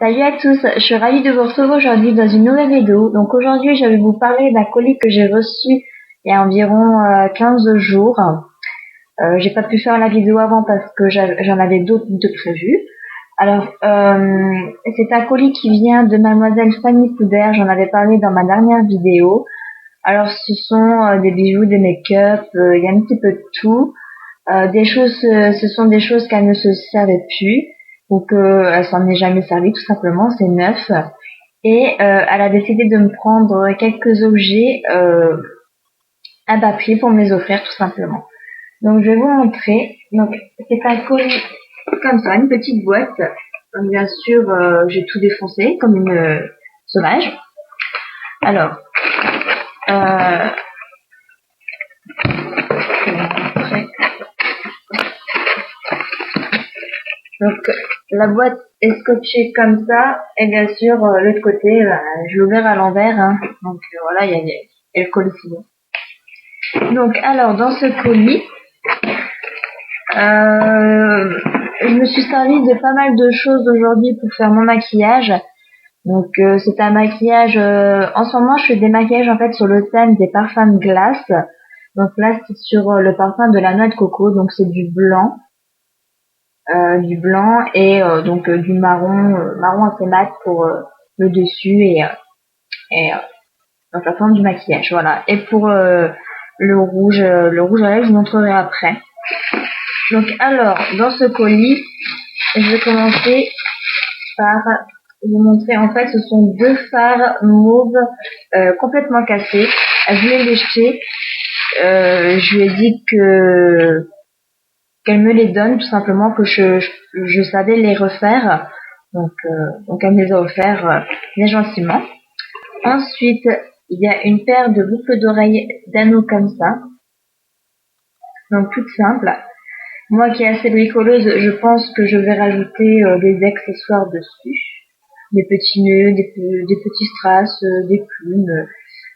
Salut à tous, je suis ravie de vous retrouver aujourd'hui dans une nouvelle vidéo. Donc aujourd'hui, je vais vous parler d'un colis que j'ai reçu il y a environ 15 jours. J'ai pas pu faire la vidéo avant parce que j'en avais d'autres de prévues. Alors, c'est un colis qui vient de Mademoiselle Fanny Poudère, j'en avais parlé dans ma dernière vidéo. Alors, ce sont des bijoux, des make-up, il y a un petit peu de tout. Ce sont des choses qu'elle ne se servait plus ou qu'elle s'en est jamais servie, tout simplement, c'est neuf. Et elle a décidé de me prendre quelques objets à bas prix pour me les offrir, tout simplement. Donc je vais vous montrer. Donc c'est un colis comme ça, une petite boîte. Donc bien sûr, j'ai tout défoncé comme une sauvage. Alors, donc la boîte est scotchée comme ça, et bien sûr l'autre côté, je l'ai ouvert à l'envers, hein. Donc voilà, il y a le colis sinon. Donc alors dans ce colis, je me suis servi de pas mal de choses aujourd'hui pour faire mon maquillage. Donc c'est un maquillage, en ce moment je fais des maquillages en fait sur le thème des parfums de glace. Donc là c'est sur le parfum de la noix de coco, donc c'est du blanc et donc du marron assez mat pour le dessus et donc la forme du maquillage, voilà. Et pour le rouge à lèvres, je vous montrerai après. Donc alors dans ce colis, je vais commencer par vous montrer. En fait, ce sont deux fards mauve complètement cassés. Elle voulait les jeter. Je lui ai dit qu'elle me les donne, tout simplement, que je savais les refaire. Donc elle me les a offerts bien gentiment. Ensuite, il y a une paire de boucles d'oreilles d'anneaux comme ça. Donc toute simple. Moi qui est assez bricoleuse, je pense que je vais rajouter des accessoires dessus. Des petits nœuds, des petits strass, des plumes.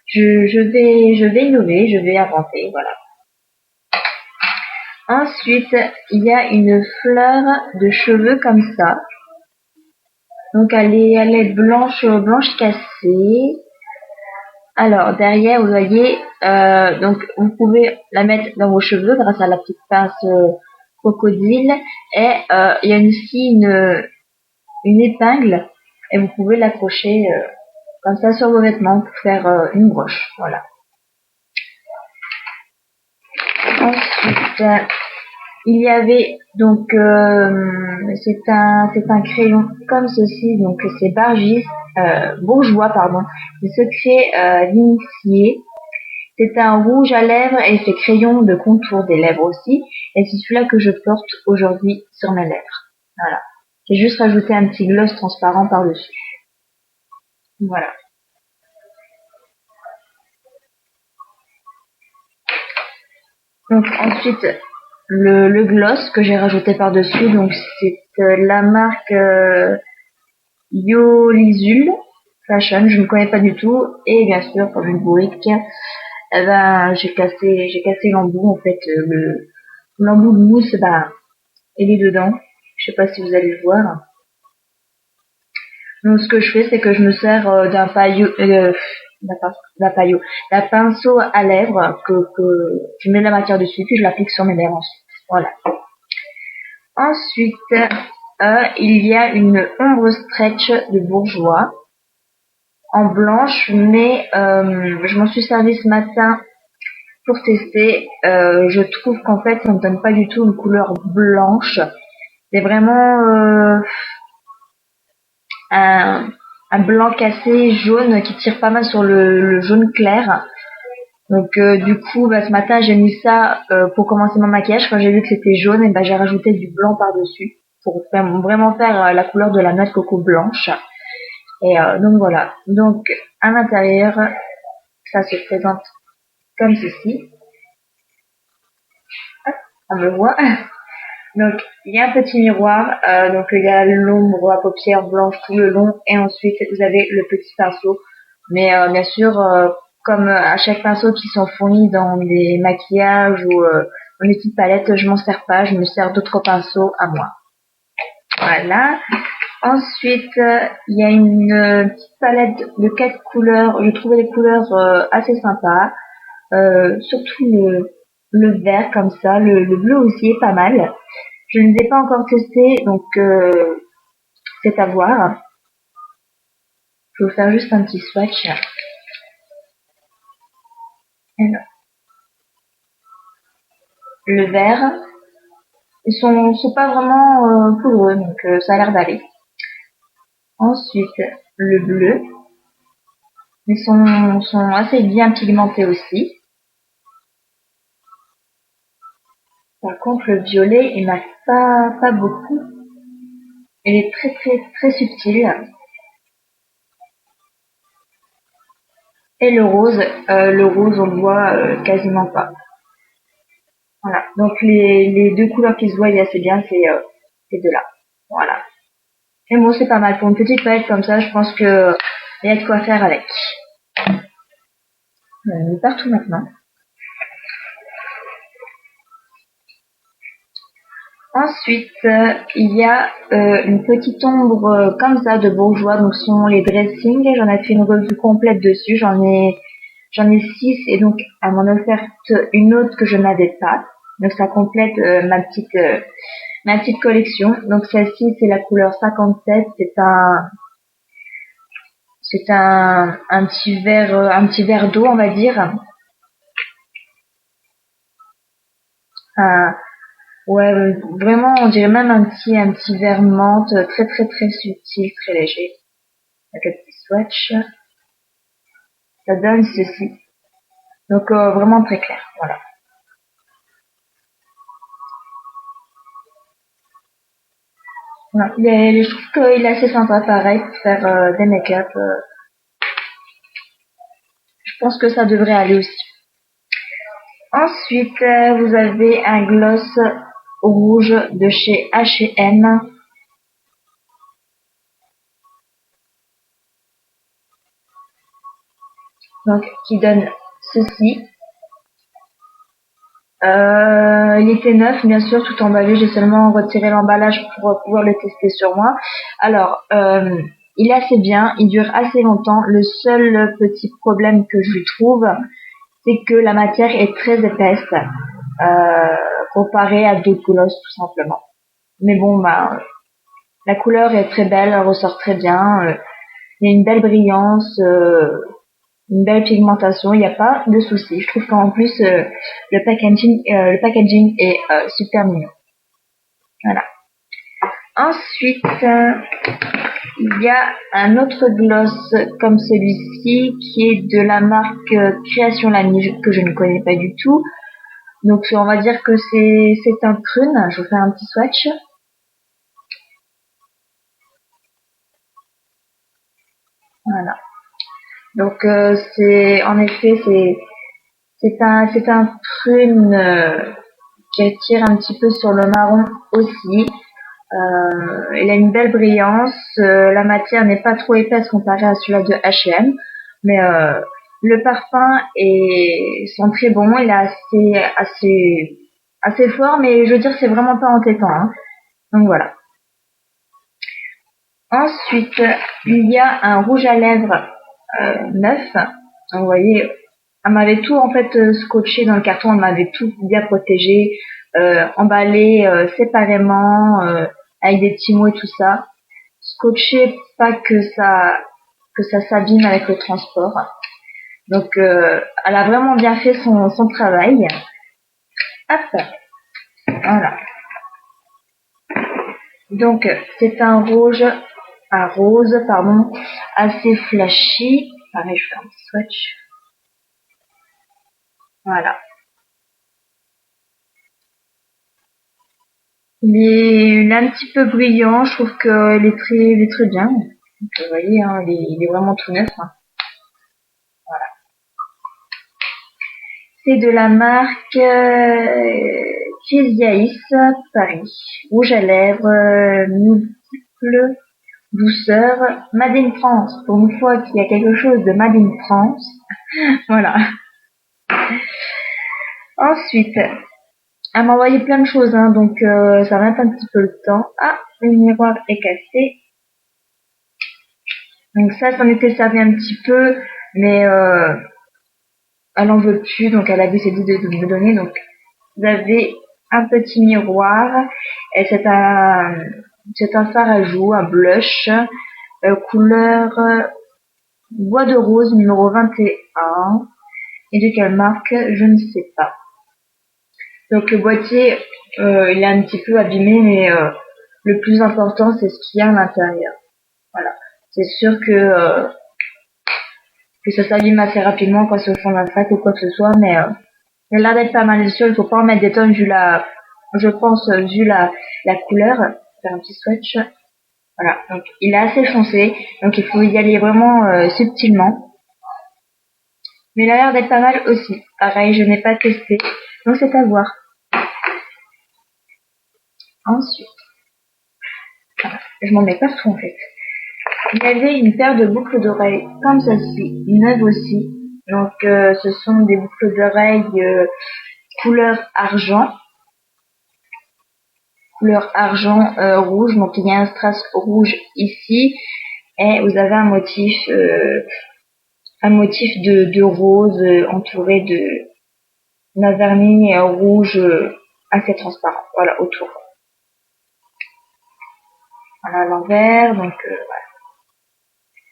Je vais innover, je vais inventer, voilà. Ensuite, il y a une fleur de cheveux comme ça. Donc elle est blanche cassée. Alors derrière, vous voyez, donc vous pouvez la mettre dans vos cheveux grâce à la petite pince crocodile. Et il y a aussi une épingle. Et vous pouvez l'accrocher comme ça sur vos vêtements pour faire une broche, voilà. Ensuite, il y avait donc c'est un crayon comme ceci, donc c'est bourgeois pardon, le secret d'initié. C'est un rouge à lèvres et c'est crayon de contour des lèvres aussi, et c'est celui-là que je porte aujourd'hui sur mes lèvres. Voilà. J'ai juste rajouté un petit gloss transparent par-dessus. Voilà. Donc ensuite, le gloss que j'ai rajouté par-dessus, donc c'est la marque Yolisul Fashion, je ne connais pas du tout, et bien sûr comme une bourrique, eh ben j'ai cassé l'embout en fait, l'embout de mousse, il est dedans. Je sais pas si vous allez le voir. Donc ce que je fais, c'est que je me sers d'un pinceau à lèvres que je mets la matière dessus, puis je l'applique sur mes lèvres ensuite. Voilà. Ensuite, il y a une ombre stretch de Bourjois en blanche, mais je m'en suis servi ce matin pour tester. Je trouve qu'en fait, ça ne donne pas du tout une couleur blanche. C'est vraiment un blanc cassé jaune qui tire pas mal sur le jaune clair. Donc du coup, ce matin j'ai mis ça pour commencer mon maquillage. Quand j'ai vu que c'était jaune, et j'ai rajouté du blanc par-dessus pour vraiment faire la couleur de la noix de coco blanche. Et donc voilà. Donc à l'intérieur, ça se présente comme ceci. On me voit. Donc il y a un petit miroir. Donc il y a l'ombre à paupières blanche tout le long, et ensuite vous avez le petit pinceau. Mais bien sûr, comme à chaque pinceau qui sont fournis dans des maquillages ou dans des petites palettes, je m'en sers pas, je me sers d'autres pinceaux à moi. Voilà. Ensuite, il y a une petite palette de 4 couleurs. Je trouvais les couleurs assez sympas. Surtout le vert comme ça. Le bleu aussi est pas mal. Je ne les ai pas encore testés, donc c'est à voir. Je vais vous faire juste un petit swatch. Alors, le vert, ils sont pas vraiment poudreux, donc ça a l'air d'aller. Ensuite, le bleu, ils sont assez bien pigmentés aussi. Par contre, le violet, il n'a pas beaucoup. Il est très très très subtil. Et le rose, on le voit quasiment pas. Voilà. Donc les deux couleurs qui se voient assez bien, c'est ces deux-là. Voilà. Et bon, c'est pas mal pour une petite palette comme ça. Je pense que il y a de quoi faire avec. On est partout maintenant. Ensuite, il y a une petite ombre comme ça de bourgeois, donc ce sont les dressings. J'en ai fait une revue complète dessus. J'en ai 6 et donc elle m'en a offert une autre que je n'avais pas. Donc ça complète ma petite collection. Donc celle-ci c'est la couleur 57. C'est un petit verre d'eau on va dire. Euh, Ouais, vraiment, on dirait même un petit verre menthe, très très très subtil, très léger. Avec un petit swatch, ça donne ceci. Donc vraiment très clair, voilà. Voilà. Je trouve qu'il est assez sympa, pareil, pour faire des make-up. Je pense que ça devrait aller aussi. Ensuite, vous avez un gloss rouge de chez H&M. Donc, qui donne ceci. Il était neuf, bien sûr, tout emballé. J'ai seulement retiré l'emballage pour pouvoir le tester sur moi. Alors, il est assez bien, il dure assez longtemps. Le seul petit problème que je lui trouve, c'est que la matière est très épaisse comparée à d'autres glosses, tout simplement. Mais bon, bah, la couleur est très belle, elle ressort très bien. Il y a une belle brillance. Une belle pigmentation, il n'y a pas de souci. Je trouve qu'en plus le packaging est super mignon. Voilà. Ensuite, il y a un autre gloss comme celui-ci qui est de la marque Création Lamy que je ne connais pas du tout. Donc on va dire que c'est un prune. Je vous fais un petit swatch. Voilà. Donc c'est en effet c'est un prune qui tire un petit peu sur le marron aussi. Il a une belle brillance. La matière n'est pas trop épaisse comparée à celui-là de H&M, mais le parfum sent très bon. Il est assez fort, mais je veux dire c'est vraiment pas entêtant. Hein. Donc voilà. Ensuite, il y a un rouge à lèvres neuf. Donc, vous voyez, elle m'avait tout en fait scotché dans le carton. Elle m'avait tout bien protégé, emballé séparément. Avec des petits mots et tout ça. Scotché, pas que ça s'abîme avec le transport. Donc, elle a vraiment bien fait son travail. Hop, voilà. Donc, c'est un rose, pardon, assez flashy. Pareil, je fais un petit swatch. Voilà. Il est un petit peu brillant. Je trouve qu'il est très bien. Donc, vous voyez, hein, il est vraiment tout neuf. Hein. Voilà. C'est de la marque Chrysiaïs Paris. Rouge à lèvres, multiple douceur, Made in France. Pour une fois qu'il y a quelque chose de Made in France. Voilà. Ensuite, elle m'a envoyé plein de choses, hein, donc ça va mettre un petit peu le temps. Ah, le miroir est cassé. Donc ça s'en était servi un petit peu, mais elle en veut plus, donc elle avait décidé de me donner. Donc vous avez un petit miroir, et c'est un fard à joues, un blush, couleur bois de rose numéro 21. Et de quelle marque, je ne sais pas. Donc le boîtier, il est un petit peu abîmé, mais le plus important, c'est ce qu'il y a à l'intérieur. Voilà. C'est sûr que ça s'abîme assez rapidement quand c'est au fond d'un sac ou quoi que ce soit, mais il a l'air d'être pas mal sûr. Il faut pas en mettre des tonnes vu je pense, vu la couleur. Faire un petit swatch. Voilà. Donc il est assez foncé, donc il faut y aller vraiment subtilement. Mais il a l'air d'être pas mal aussi. Pareil, je n'ai pas testé, donc c'est à voir. Ensuite, je m'en mets partout en fait. Il y avait une paire de boucles d'oreilles comme celle-ci, neuve aussi. Donc ce sont des boucles d'oreilles couleur argent. Couleur argent rouge. Donc il y a un strass rouge ici. Et vous avez un motif de rose entouré d'un vernis rouge assez transparent. Voilà, autour. Voilà l'envers. Donc voilà.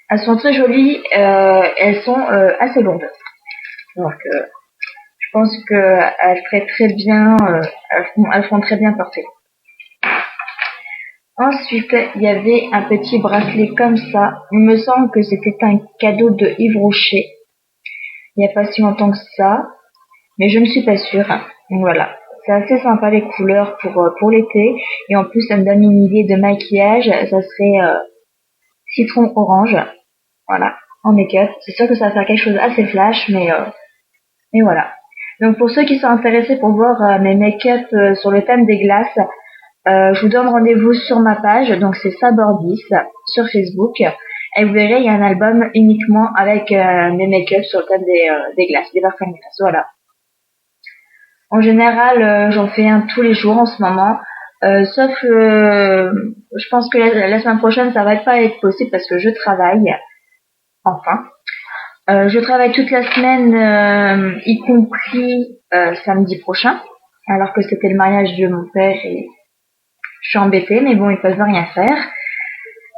Elles sont très jolies. Elles sont assez longues. Donc je pense qu'elles feraient très bien, elles feront très bien porter. Ensuite, il y avait un petit bracelet comme ça. Il me semble que c'était un cadeau de Yves Rocher. Il n'y a pas si longtemps que ça, mais je ne suis pas sûre. Donc voilà, c'est assez sympa les couleurs pour l'été. Et en plus, ça me donne une idée de maquillage. Ça serait citron orange. Voilà, en make-up. C'est sûr que ça va faire quelque chose d'assez flash, mais voilà. Donc pour ceux qui sont intéressés pour voir mes make-up sur le thème des glaces, je vous donne rendez-vous sur ma page, donc c'est Sabordis sur Facebook. Et vous verrez, il y a un album uniquement avec mes make-up sur le thème des glaces, des parfums de glace. Voilà. En général, j'en fais un tous les jours en ce moment. Sauf, je pense que la semaine prochaine, ça va pas être possible parce que je travaille. Enfin. Je travaille toute la semaine, y compris samedi prochain, alors que c'était le mariage de mon père et je suis embêtée, mais bon, ils peuvent rien faire.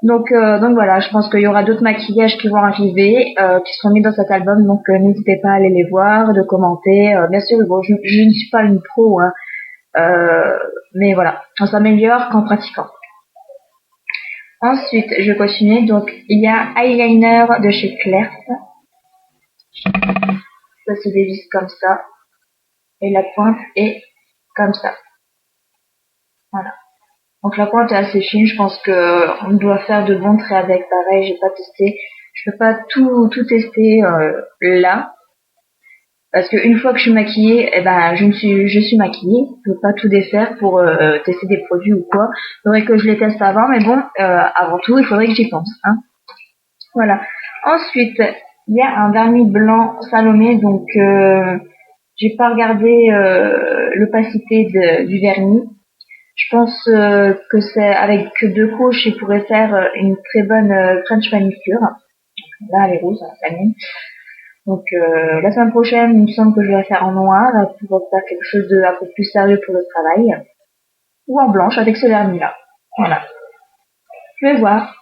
Donc voilà, je pense qu'il y aura d'autres maquillages qui vont arriver, qui seront mis dans cet album, donc n'hésitez pas à aller les voir, de commenter. Bien sûr, bon, je ne suis pas une pro, hein, mais voilà, on s'améliore qu'en pratiquant. Ensuite, je continue, donc il y a eyeliner de chez Claire's. Ça se dévisse comme ça, et la pointe est comme ça. Voilà. Donc la pointe est assez fine, je pense que on doit faire de bons traits avec. Pareil, j'ai pas testé. Je peux pas tout tester là. Parce qu'une fois que je suis maquillée, je suis maquillée. Je peux pas tout défaire pour tester des produits ou quoi. Il faudrait que je les teste avant, mais bon, avant tout, il faudrait que j'y pense. Hein. Voilà. Ensuite, il y a un vernis blanc Salomé, donc j'ai pas regardé l'opacité du vernis. Je pense que c'est avec 2 couches, il pourrait faire une très bonne French manicure. Là, elle est rose, la mienne. Donc la semaine prochaine, il me semble que je vais la faire en noir pour faire quelque chose de un peu plus sérieux pour le travail. Ou en blanche avec ce vernis-là. Voilà. Je vais voir.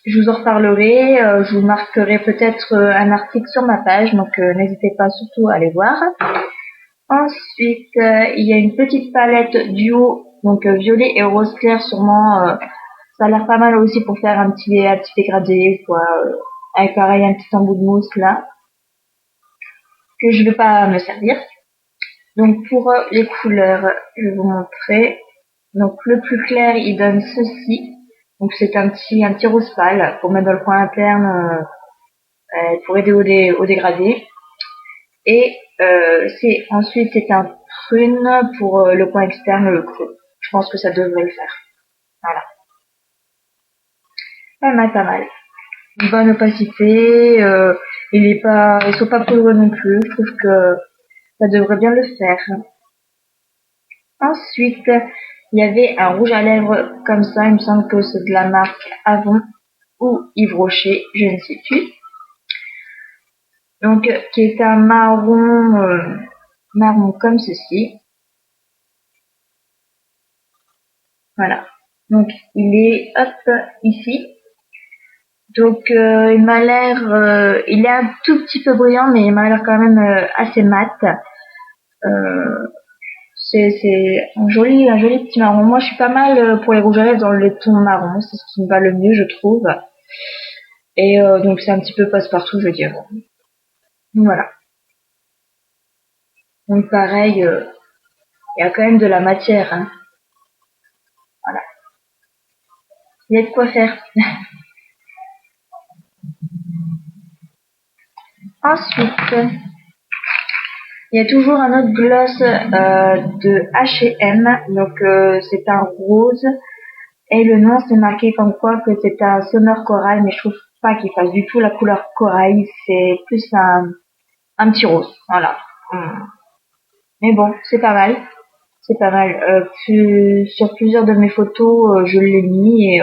Je vous en reparlerai. Je vous marquerai peut-être un article sur ma page. Donc n'hésitez pas surtout à aller voir. Ensuite, il y a une petite palette duo, donc violet et rose clair, sûrement. Ça a l'air pas mal aussi pour faire un petit dégradé, quoi. Avec pareil un petit embout de mousse là, que je vais pas me servir. Donc pour les couleurs, je vais vous montrer. Donc le plus clair, il donne ceci. Donc c'est un petit rose pâle pour mettre dans le coin interne, pour aider au dégradé. Et ensuite c'est un prune pour le coin externe, le creux. Je pense que ça devrait le faire. Voilà. Pas mal. Une bonne opacité. Ils sont pas poudreux non plus. Je trouve que ça devrait bien le faire. Ensuite, il y avait un rouge à lèvres comme ça. Il me semble que c'est de la marque Avon. ou Yves Rocher, je ne sais plus. Donc, qui est un marron comme ceci. Voilà. Donc, il est, hop, ici. Donc, il m'a l'air, il est un tout petit peu brillant, mais il m'a l'air quand même assez mat. C'est un joli petit marron. Moi, je suis pas mal pour les rouges à lèvres dans les tons marron. C'est ce qui me va le mieux, je trouve. Et donc, c'est un petit peu passe-partout, je veux dire. Voilà. Donc, pareil, il y a quand même de la matière. Hein. Voilà. Il y a de quoi faire. Ensuite, il y a toujours un autre gloss de H&M. Donc, c'est un rose. Et le nom, c'est marqué comme quoi que c'est un Summer Corail, mais je trouve pas qu'il fasse du tout la couleur corail. C'est plus un petit rose. Voilà. Mais bon, c'est pas mal. C'est pas mal. Sur plusieurs de mes photos, je l'ai mis et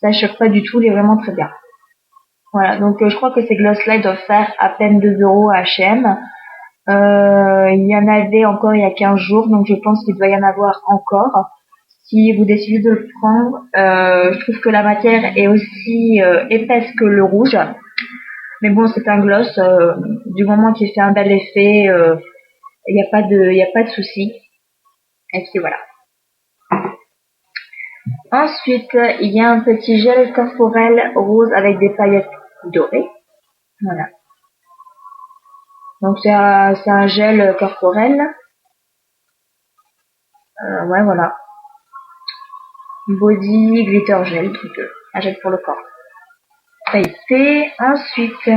ça choque pas du tout. Il est vraiment très bien. Voilà. Donc, je crois que ces gloss-là ils doivent faire à peine 2 € à H&M. Il y en avait encore il y a 15 jours, donc je pense qu'il doit y en avoir encore. Si vous décidez de le prendre, je trouve que la matière est aussi épaisse que le rouge. Mais bon, c'est un gloss. Du moment qu'il fait un bel effet, il n'y a pas de souci. Et puis voilà. Ensuite, il y a un petit gel corporel rose avec des paillettes dorées. Voilà. Donc c'est un gel corporel. Ouais, voilà. Body glitter gel, donc un gel pour le corps. Ça y est. Ensuite,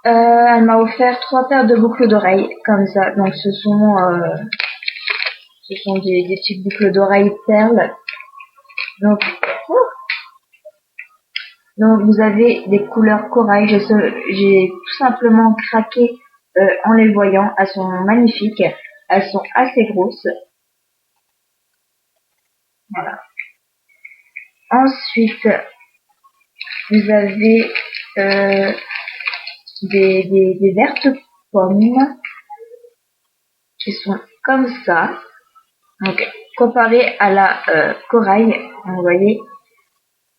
elle m'a offert 3 paires de boucles d'oreilles, comme ça. Donc ce sont des petites boucles d'oreilles perles. Donc, vous avez des couleurs corail. J'ai tout simplement craqué en les voyant. Elles sont magnifiques. Elles sont assez grosses. Voilà. Ensuite, vous avez des vertes pommes qui sont comme ça. Donc, comparé à la corail, vous voyez,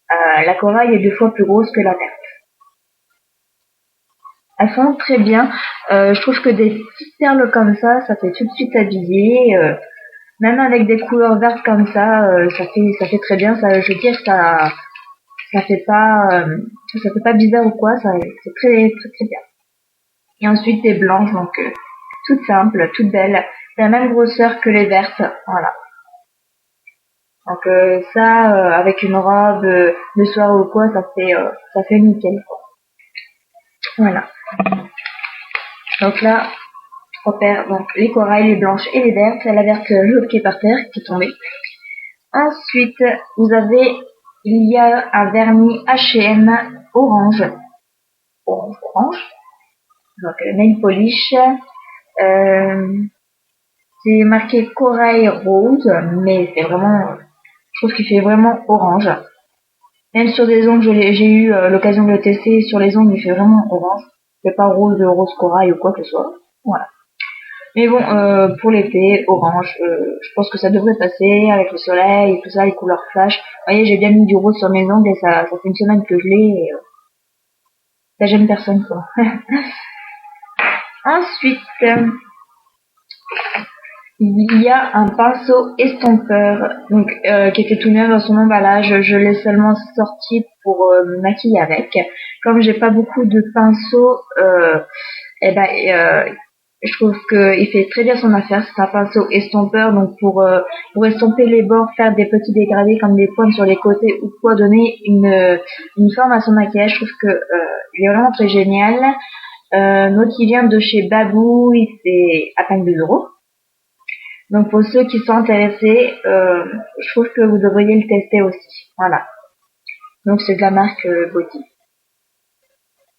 la corail est 2 fois plus grosse que la verte. Elles sont très bien. Je trouve que des petites perles comme ça fait tout de suite habillé. Même avec des couleurs vertes comme ça, ça fait très bien. Ça, je veux dire, ça fait pas bizarre ou quoi. C'est très très bien. Et ensuite des blanches, donc toutes simples, toutes belles, la même grosseur que les vertes. Voilà. Donc ça, avec une robe de soirée ou quoi, ça fait nickel. Voilà. Donc là, je repère donc les corails, les blanches et les vertes. La verte jaune qui est par terre, qui est tombée. Ensuite, il y a un vernis H&M orange. Orange. Donc nail polish. C'est marqué corail rose, mais c'est vraiment, je trouve qu'il fait vraiment orange. Même sur des ongles, j'ai eu l'occasion de le tester. Sur les ongles, il fait vraiment orange. C'est pas rose corail ou quoi que ce soit. Voilà. Mais bon, pour l'été, orange, je pense que ça devrait passer avec le soleil et tout ça, les couleurs flash. Vous voyez, j'ai bien mis du rose sur mes ongles et ça fait une semaine que je l'ai et ça gêne personne, quoi. Ensuite, il y a un pinceau estompeur, donc qui était tout neuf dans son emballage. Je l'ai seulement sorti pour me maquiller avec. Comme j'ai pas beaucoup de pinceaux, je trouve qu'il fait très bien son affaire. C'est un pinceau estompeur, donc pour estomper les bords, faire des petits dégradés comme des pointes sur les côtés ou quoi, donner une forme à son maquillage. Je trouve que il est vraiment très génial. Donc il vient de chez Babou, il fait à peine 2 €. Donc pour ceux qui sont intéressés, je trouve que vous devriez le tester aussi. Voilà. Donc c'est de la marque Body.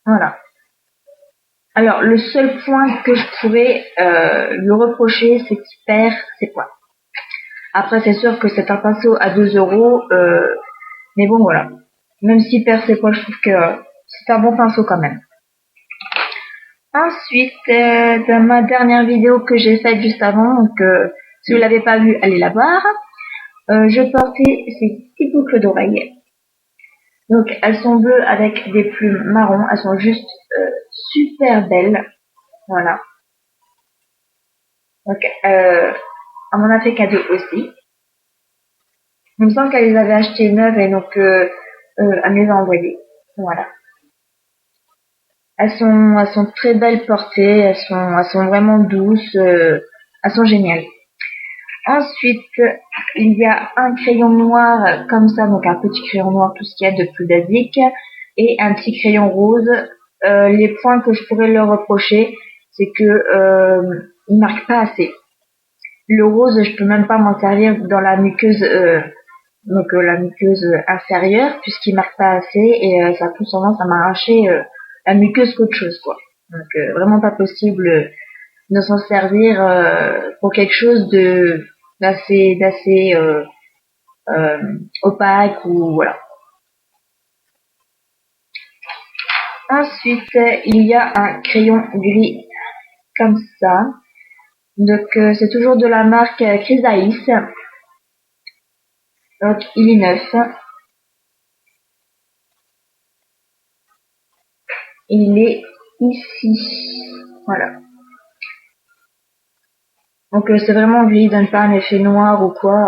Voilà. Alors le seul point que je pourrais lui reprocher, c'est qu'il perd ses points. Après c'est sûr que c'est un pinceau à 2 €, mais bon voilà. Même s'il perd ses poils, je trouve que c'est un bon pinceau quand même. Ensuite, dans ma dernière vidéo que j'ai faite juste avant, donc si vous l'avez pas vue, allez la voir. Je portais ces petites boucles d'oreilles. Donc elles sont bleues avec des plumes marron. Elles sont juste super belles. Voilà. Donc on m'en a fait cadeau aussi. Il me semble qu'elle les avait achetées neuves et donc elle me les a envoyées. Voilà. Elles sont très belles portées. Elles sont vraiment douces. Elles sont géniales. Ensuite, il y a un crayon noir comme ça, donc un petit crayon noir, tout ce qu'il y a de plus basique, et un petit crayon rose. Les points que je pourrais leur reprocher, c'est que il marque pas assez. Le rose, je peux même pas m'en servir dans la muqueuse, la muqueuse inférieure, puisqu'il marque pas assez et ça a plus tendance à m'arracher la muqueuse qu'autre chose, quoi. Donc vraiment pas possible de s'en servir pour quelque chose de d'assez opaque ou voilà. Ensuite, il y a un crayon gris comme ça. Donc c'est toujours de la marque Chrysalis. Donc il est neuf. Il est ici. Voilà. Donc c'est vraiment gris, il donne pas un effet noir ou quoi.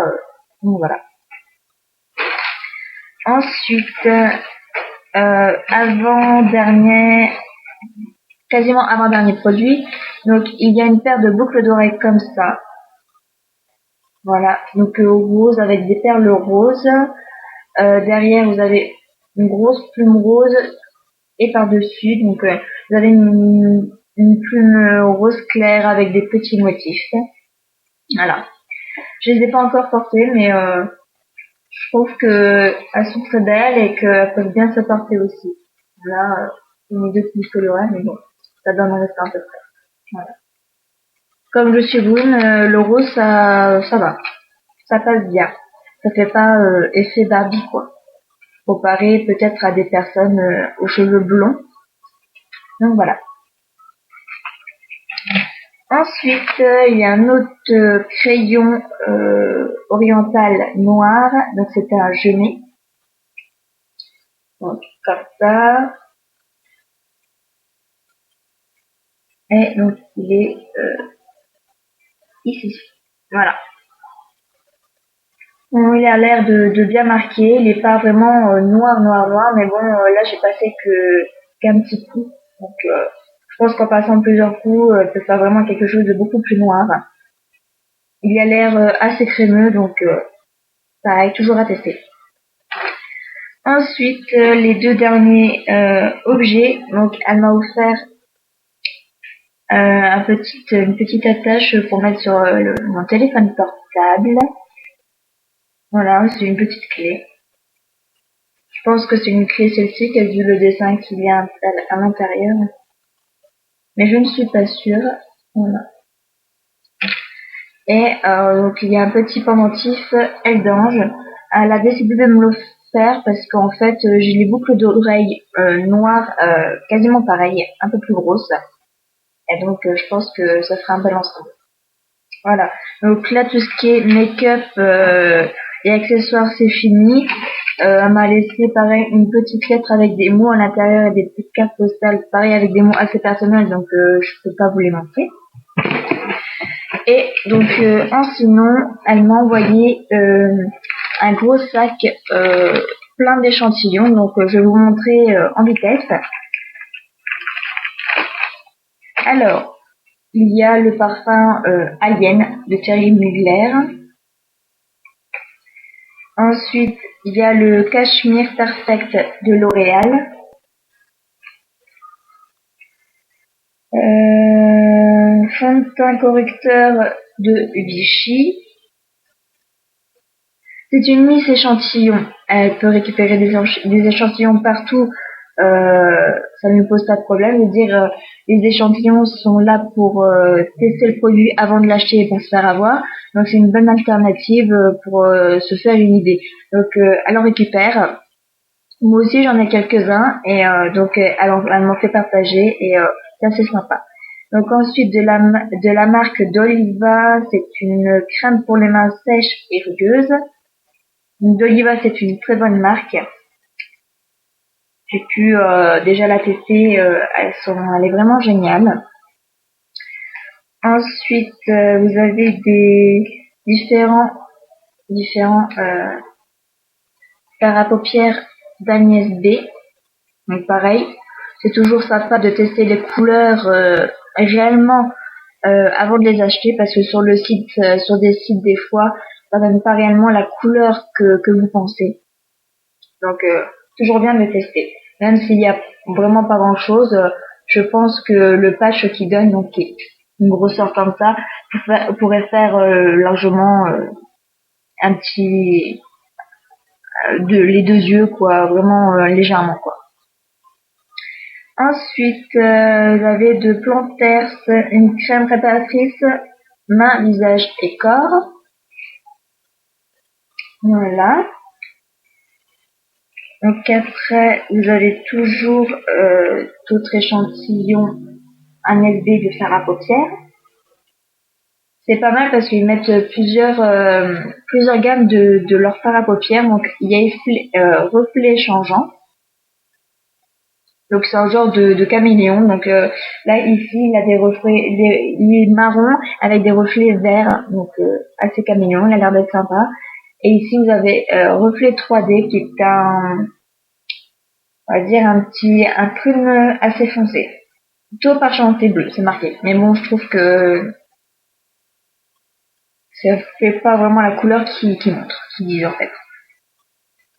Donc voilà. Ensuite, quasiment avant-dernier produit. Donc il y a une paire de boucles d'oreilles comme ça. Voilà, donc rose avec des perles roses. Derrière vous avez une grosse plume rose et par-dessus, donc vous avez une plume rose claire avec des petits motifs. Voilà. Je les ai pas encore portées, mais je trouve que elles sont très belles et qu'elles peuvent bien se porter aussi. Voilà, une deux plus colorées, mais bon, ça donne un reste à peu près. Voilà. Comme je suis brune, le rose ça va, ça passe bien. Ça fait pas effet Barbie quoi. Comparé peut-être à des personnes aux cheveux blonds. Donc voilà. Ensuite, il y a un autre crayon oriental noir. Donc c'était un genêt. Donc comme ça. Et donc il est ici. Voilà. Bon, il a l'air de bien marqué. Il n'est pas vraiment noir, mais bon, là j'ai passé qu'un petit coup. Donc je pense qu'en passant plusieurs coups, il peut faire vraiment quelque chose de beaucoup plus noir. Il a l'air assez crémeux, donc pareil, toujours à tester. Ensuite, les deux derniers objets. Donc elle m'a offert une petite attache pour mettre sur mon téléphone portable. Voilà, c'est une petite clé. Je pense que c'est une clé celtique vu le dessin qu'il y a à l'intérieur. Mais je ne suis pas sûre. Voilà. Et donc il y a un petit pendentif aile d'ange. Elle a décidé de me le faire parce qu'en fait j'ai les boucles d'oreilles noires quasiment pareilles, un peu plus grosses. Et donc je pense que ça fera un bel ensemble. Voilà. Donc là tout ce qui est make-up et accessoires c'est fini. Elle m'a laissé pareil une petite lettre avec des mots à l'intérieur et des petites cartes postales pareil avec des mots assez personnels donc je peux pas vous les montrer. Et donc sinon elle m'a envoyé un gros sac plein d'échantillons donc je vais vous montrer en vitesse. Alors il y a le parfum Alien de Thierry Mugler. Ensuite, il y a le Cashmere Perfect de L'Oréal. Fond de teint correcteur de Vichy. C'est une Miss échantillon. Elle peut récupérer des échantillons partout. Ça ne me pose pas de problème. Les échantillons sont là pour tester le produit avant de l'acheter et pas se faire avoir. Donc c'est une bonne alternative pour se faire une idée. Donc elle en récupère. Moi aussi j'en ai quelques-uns et donc elle m'en fait partager et c'est assez sympa. Donc ensuite de la marque d'Oliva, c'est une crème pour les mains sèches et rugueuses. D'Oliva, c'est une très bonne marque. J'ai pu déjà la tester, elle est vraiment géniale. Ensuite, vous avez des différents fards à paupières d'Agnès B. Donc pareil, c'est toujours sympa de tester les couleurs réellement avant de les acheter parce que sur sur des sites des fois, ça donne pas réellement la couleur que vous pensez. Donc toujours bien de les tester. Même s'il y a vraiment pas grand chose, je pense que le patch qui donne, donc qui est une grosseur comme ça, pourrait faire largement un petit les deux yeux quoi, vraiment légèrement quoi. Ensuite, vous avez de Planters une crème réparatrice main, visage et corps. Voilà. Donc après, vous avez toujours d'autres échantillons un SB de fer à paupières. C'est pas mal parce qu'ils mettent plusieurs gammes de leur fer à paupières. Donc il y a reflet changeant. Donc c'est un genre de caméléon. Donc là ici il a des reflets, il est marron avec des reflets verts. Donc assez caméléon, il a l'air d'être sympa. Et ici vous avez reflet 3D qui est on va dire un prune assez foncé. Plutôt argenté bleu, c'est marqué. Mais bon, je trouve que ça fait pas vraiment la couleur qui montre, qui dit en fait.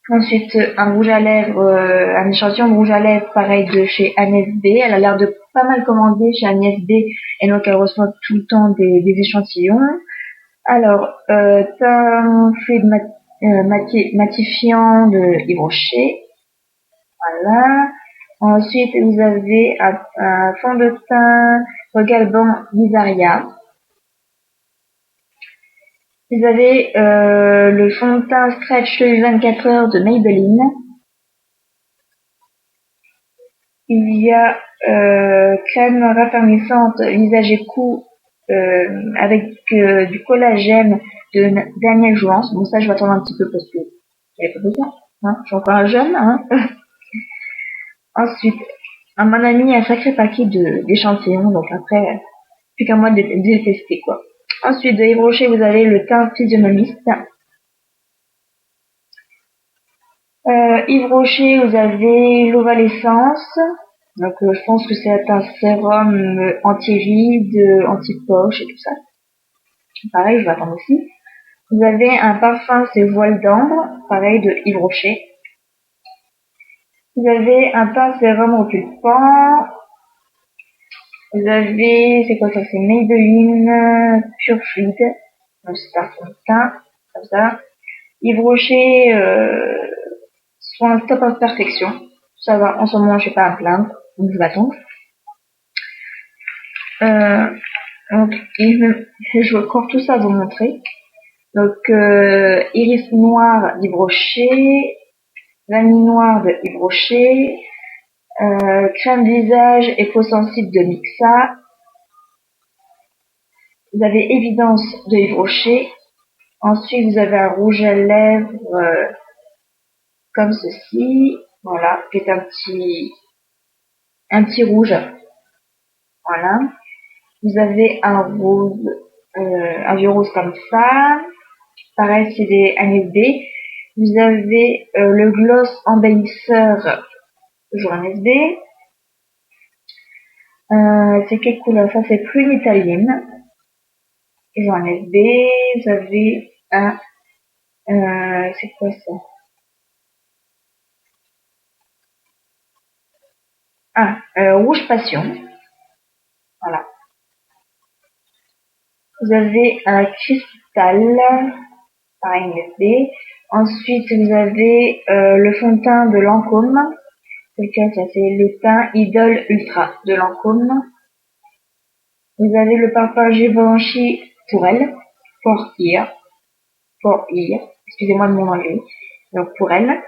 Ensuite, un rouge à lèvres, un échantillon de rouge à lèvres, pareil de chez Agnès B. Elle a l'air de pas mal commander chez Agnès B. Et donc elle reçoit tout le temps des échantillons. Alors, teint fluide matifiant de Yves Rocher. Voilà. Ensuite, vous avez un fond de teint regalbant Visaria. Vous avez le fond de teint Stretch 24 heures de Maybelline. Il y a crème raffermissante visage et cou avec du collagène de Daniel Jouance. Bon ça je vais attendre un petit peu parce que j'avais pas besoin. Hein, je suis encore un jeune. Hein. Ensuite, à mon ami un sacré paquet d'échantillons, donc après plus qu'à moi de les tester quoi. Ensuite de Yves Rocher vous avez le teint physionomiste. Yves Rocher, vous avez l'Ovalescence. Donc je pense que c'est un sérum anti-rides, anti-poche et tout ça. Pareil, je vais attendre aussi. Vous avez un parfum, c'est Voile d'ambre, pareil de Yves Rocher. Vous avez un teint sérum repulpant. Vous avez, c'est quoi ça? C'est Maybelline Pure Fluide. Donc c'est un fond de teint, comme ça. Yves Rocher, soin top of perfection. Ça va, en ce moment je vais pas à me plaindre, donc je vais attendre. Donc je vais encore tout ça vous montrer. Donc iris noir d'Yves Rocher, vanille noire de Yves Rocher, crème visage éco-sensible de Mixa. Vous avez évidence de Yves Rocher. Ensuite vous avez un rouge à lèvres comme ceci, voilà, qui est un petit rouge, voilà. Vous avez un rose, un vieux rose comme ça. Pareil, c'est des Agnès B. Vous avez le gloss embellisseur, toujours Agnès B. C'est quelle couleur? Ça, c'est prune italienne. Toujours Agnès B. Vous avez un... c'est quoi ça? Rouge passion. Voilà. Vous avez un cristal, pareil Agnès B. Ensuite, vous avez le fond de teint de Lancôme. C'est lequel ça? C'est le teint Idol Ultra de Lancôme. Vous avez le parfum Givenchy pour elle, for ear, excusez-moi de mon anglais, donc pour elle.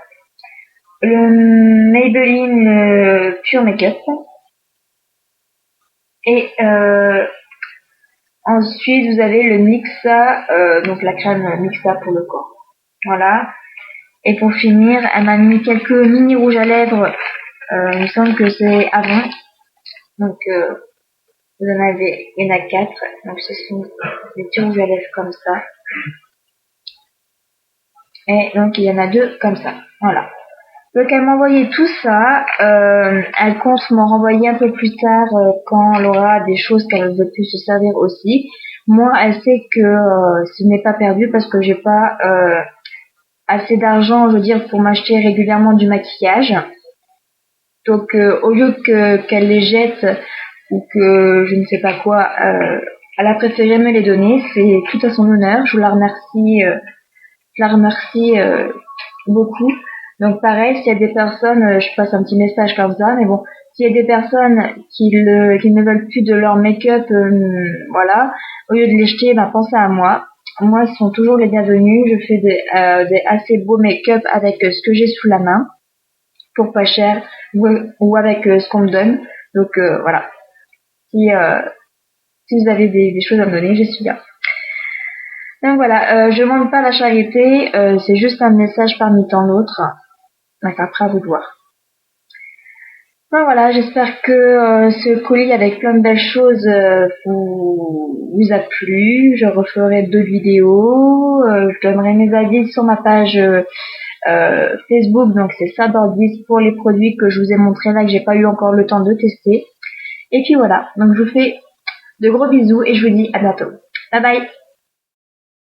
le Maybelline Pure Makeup. Et ensuite, vous avez le Mixa, donc la crème Mixa pour le corps. Voilà. Et pour finir, elle m'a mis quelques mini rouges à lèvres. Il me semble que c'est Avon. Donc, vous en avez, il y en a 4. Donc, ce sont des petits rouges à lèvres comme ça. Et donc, il y en a 2 comme ça. Voilà. Donc, elle m'a envoyé tout ça. Elle compte m'en renvoyer un peu plus tard quand elle aura des choses qu'elle veut plus se servir aussi. Moi, elle sait que ce n'est pas perdu parce que j'ai pas assez d'argent, je veux dire, pour m'acheter régulièrement du maquillage. Donc, au lieu qu'elle les jette ou que je ne sais pas quoi, elle a préféré me les donner. C'est tout à son honneur. Je la remercie beaucoup. Donc pareil, s'il y a des personnes, je passe un petit message comme ça, mais bon, s'il y a des personnes qui ne veulent plus de leur make-up, voilà, au lieu de les jeter, ben pensez à moi. Moi, ils sont toujours les bienvenus. Je fais des assez beaux make-up avec ce que j'ai sous la main, pour pas cher, ou avec ce qu'on me donne. Donc voilà. Si vous avez des choses à me donner, je suis là. Donc voilà, je demande pas la charité, c'est juste un message parmi tant d'autres. Donc après à vous de voir. Donc voilà, j'espère que ce colis avec plein de belles choses vous a plu. Je referai 2 vidéos. Je donnerai mes avis sur ma page Facebook, donc c'est Sabordis pour les produits que je vous ai montrés là que j'ai pas eu encore le temps de tester. Et puis voilà, donc je vous fais de gros bisous et je vous dis à bientôt. Bye bye.